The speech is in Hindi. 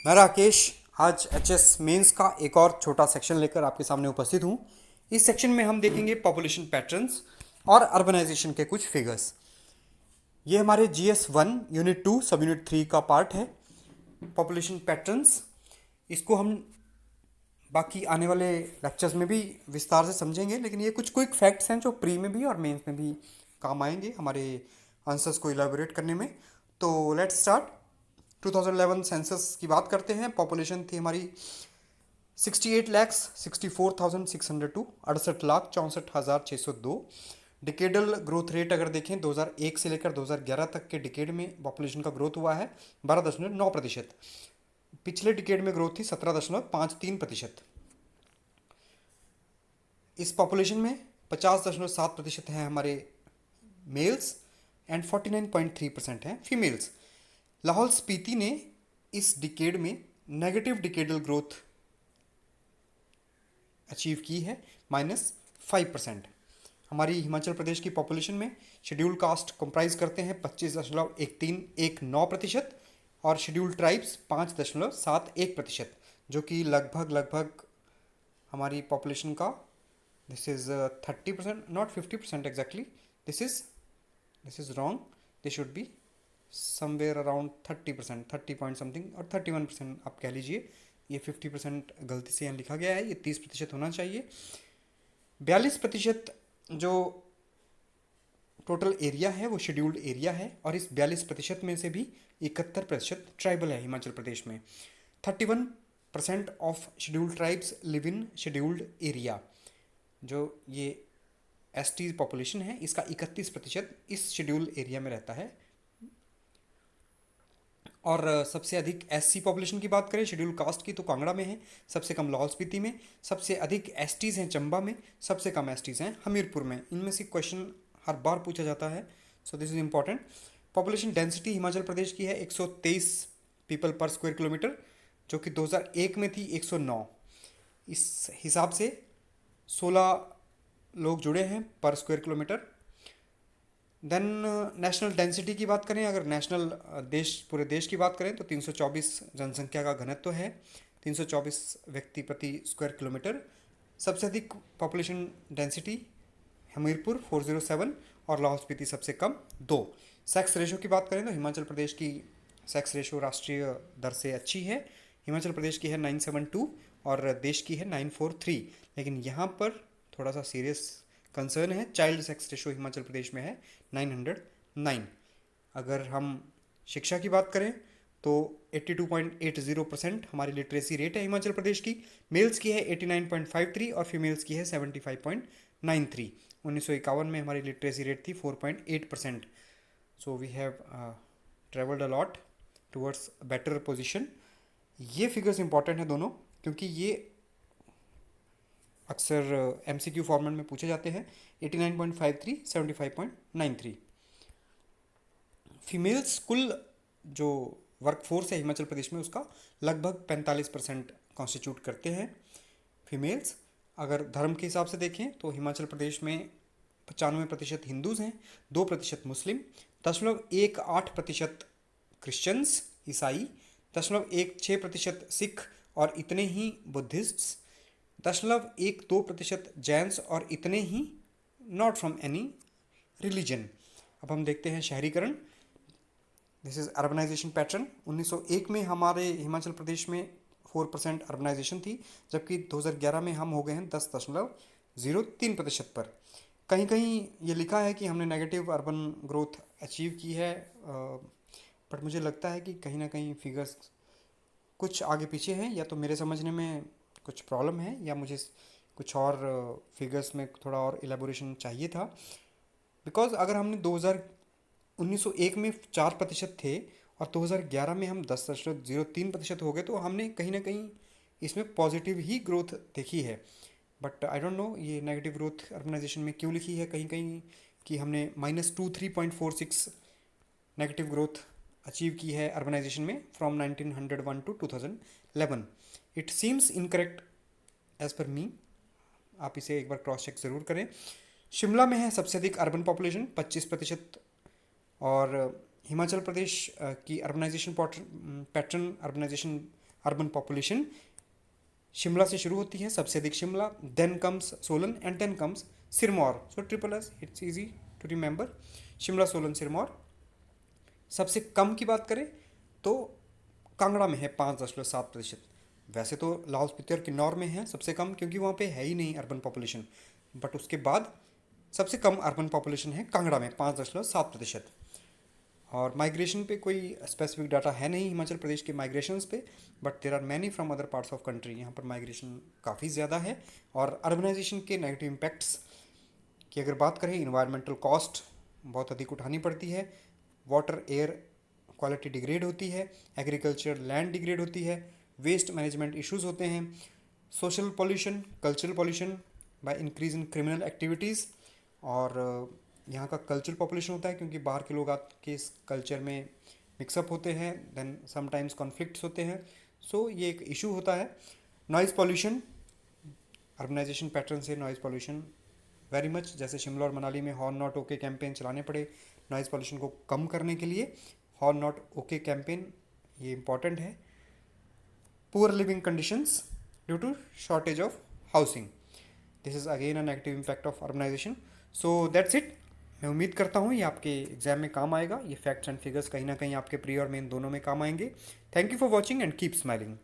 मैं राकेश आज एचएस मेंस का एक और छोटा सेक्शन लेकर आपके सामने उपस्थित हूँ। इस सेक्शन में हम देखेंगे पॉपुलेशन पैटर्न्स और अर्बनाइजेशन के कुछ फिगर्स। ये हमारे GS1 यूनिट 2 सब यूनिट 3 का पार्ट है, पॉपुलेशन पैटर्न्स। इसको हम बाकी आने वाले लेक्चर्स में भी विस्तार से समझेंगे, लेकिन ये कुछ क्विक फैक्ट्स हैं जो प्री में भी और मेंस में भी काम आएंगे हमारे आंसर्स को इलेबोरेट करने में। तो लेट्स स्टार्ट। 2011 सेंसस की बात करते हैं। पॉपुलेशन थी हमारी 68,64,602, 68,64,602। डिकेडल ग्रोथ रेट अगर देखें 2001 से लेकर 2011 तक के डिकेड में पॉपुलेशन का ग्रोथ हुआ है 12.9%। पिछले डिकेड में ग्रोथ थी 17.53%। इस पॉपुलेशन में 50.7% हैं हमारे मेल्स एंड 49.3% हैं फीमेल्स। लाहौल स्पीति ने इस डिकेड में नेगेटिव डिकेडल ग्रोथ अचीव की है -5%। हमारी हिमाचल प्रदेश की पॉपुलेशन में शेड्यूल कास्ट कंप्राइज करते हैं 25.1319% और शेड्यूल ट्राइब्स 5.71%, जो कि लगभग हमारी पॉपुलेशन का this is 30%, not 50% exactly. This is wrong. This should be somewhere around 30%, 30 point something और 31% आप कह लीजिए। ये 50% गलती से यहाँ लिखा गया है, ये 30% होना चाहिए। 42% जो टोटल एरिया है वो शेड्यूल्ड एरिया है, और इस 42% में से भी 71% ट्राइबल है हिमाचल प्रदेश में। 31% of scheduled tribes live in scheduled area. जो ये एसटी पॉपुलेशन है इसका 31% इस शेड्यूल्ड एरिया में रहता है। और सबसे अधिक एससी पॉपुलेशन की बात करें शेड्यूल कास्ट की तो कांगड़ा में है, सबसे कम लाहौल स्पीति में, सबसे अधिक एसटीज़ हैं चंबा में, सबसे कम एसटीज़ हैं हमीरपुर में। इनमें से क्वेश्चन हर बार पूछा जाता है, so this is important. Population density Himachal Pradesh की है 123 पीपल पर स्क्वायर किलोमीटर, जो कि 2001 में थी 109। इस हिसाब से 16 लोग जुड़े हैं पर square kilometre. Then national density की बात करें, अगर नेशनल देश पूरे देश की बात करें तो 324 जनसंख्या का घनत्व है, 324 व्यक्ति प्रति स्क्वायर किलोमीटर। सबसे अधिक पॉपुलेशन डेंसिटी हमीरपुर 407 और लाहौल स्पीति सबसे कम 2। सेक्स रेशो की बात करें तो हिमाचल प्रदेश की सेक्स रेशो राष्ट्रीय दर से अच्छी है। हिमाचल प्रदेश की है 972 और देश की है 943, लेकिन यहाँ पर थोड़ा सा सीरियस कंसर्न है। Child sex ratio Himachal Pradesh में है 909। अगर हम शिक्षा की बात करें तो 82.80% हमारी लिटरेसी रेट है हिमाचल प्रदेश की। मेल्स की है 89.53 और फीमेल्स की है 75.93। 1951 में हमारी लिटरेसी रेट थी 4.8%। So we have travelled a lot towards better position. ये फिगर्स इंपॉर्टेंट हैं दोनों, क्योंकि ये अक्सर MCQ फॉर्मेट में पूछे जाते हैं। 89.53, 75.93। फीमेल्स कुल जो वर्कफोर्स है हिमाचल प्रदेश में उसका लगभग 45% कॉन्स्टिट्यूट करते हैं फीमेल्स। अगर धर्म के हिसाब से देखें तो हिमाचल प्रदेश में 95% हिंदूज़ हैं, 2% मुस्लिम, 0.18% क्रिश्चियंस ईसाई, 0.16% सिख और इतने ही बुद्धिस्ट्स, 0.12% जैन्स और इतने ही नॉट फ्रॉम एनी रिलीजन। अब हम देखते हैं शहरीकरण। This is urbanisation pattern. 1901 में हमारे हिमाचल प्रदेश में 4% अर्बनाइजेशन थी, जबकि 2011 में हम हो गए हैं 10.03% पर। कहीं कहीं ये लिखा है कि हमने नेगेटिव अर्बन ग्रोथ अचीव की है, बट मुझे लगता है कि कहीं ना कहीं फिगर्स कुछ आगे पीछे हैं, या तो मेरे समझने में कुछ प्रॉब्लम है या मुझे कुछ और फिगर्स में थोड़ा और एलेबोरेशन चाहिए था। बिकॉज अगर हमने 1901 में 4% थे और 2011 में हम 10.03% हो गए, तो हमने कहीं ना कहीं इसमें पॉजिटिव ही ग्रोथ देखी है। बट आई डोंट नो ये नेगेटिव ग्रोथ अर्बनाइजेशन में क्यों लिखी है कहीं कहीं कि हमने -23.46 नेगेटिव ग्रोथ अचीव की है अर्बनाइजेशन में from 1901 to 2011। It seems incorrect as per me. आप इसे एक बार क्रॉस चेक ज़रूर करें। शिमला में है सबसे अधिक अर्बन पॉपुलेशन 25%, और हिमाचल प्रदेश की urbanisation pattern urbanisation urban population Shimla से शुरू होती है, सबसे अधिक Shimla, then comes Solan and then comes Sirmaur. So triple S, it's easy to remember, Shimla, Solan, Sirmaur. सबसे कम की बात करें तो कांगड़ा में है 5.7%। वैसे तो लाहौल स्पीति और किन्नौर में है सबसे कम, क्योंकि वहाँ पे है ही नहीं अर्बन पॉपुलेशन, बट उसके बाद सबसे कम अर्बन पॉपुलेशन है कांगड़ा में 5.7%। और माइग्रेशन पे कोई स्पेसिफिक डाटा है नहीं हिमाचल प्रदेश के माइग्रेशंस पे, but there are many from other parts of country. यहाँ पर माइग्रेशन काफ़ी ज़्यादा है। और अर्बनाइजेशन के नेगेटिव इम्पैक्ट्स की अगर बात करें, इन्वायरमेंटल कॉस्ट बहुत अधिक उठानी पड़ती है, वाटर एयर क्वालिटी डिग्रेड होती है, एग्रीकल्चर लैंड डिग्रेड होती है, वेस्ट मैनेजमेंट इश्यूज होते हैं, social pollution, cultural pollution by increase in criminal activities. और यहाँ का कल्चरल पॉपुलेशन होता है, क्योंकि बाहर के लोग आके इस कल्चर में मिक्सअप होते हैं, देन समटाइम्स कॉन्फ्लिक्ट्स होते हैं। सो ये एक इशू होता है। नॉइज़ पॉल्यूशन, अर्बनाइजेशन पैटर्न से नॉइज़ पॉल्यूशन वेरी मच, जैसे शिमला और मनाली में हॉर्न नॉट ओके कैंपेन चलाने पड़े नॉइज़ पॉल्यूशन को कम करने के लिए। हॉर्न नॉट ओके कैंपेन ये इम्पॉर्टेंट है। Poor living conditions due to shortage of housing, this is again a negative impact of urbanisation. So that's it. मैं उम्मीद करता हूँ ये आपके एग्जाम में काम आएगा। ये फैक्ट्स एंड फिगर्स कहीं ना कहीं आपके प्री और मेन दोनों में काम आएंगे। Thank you for watching and keep smiling.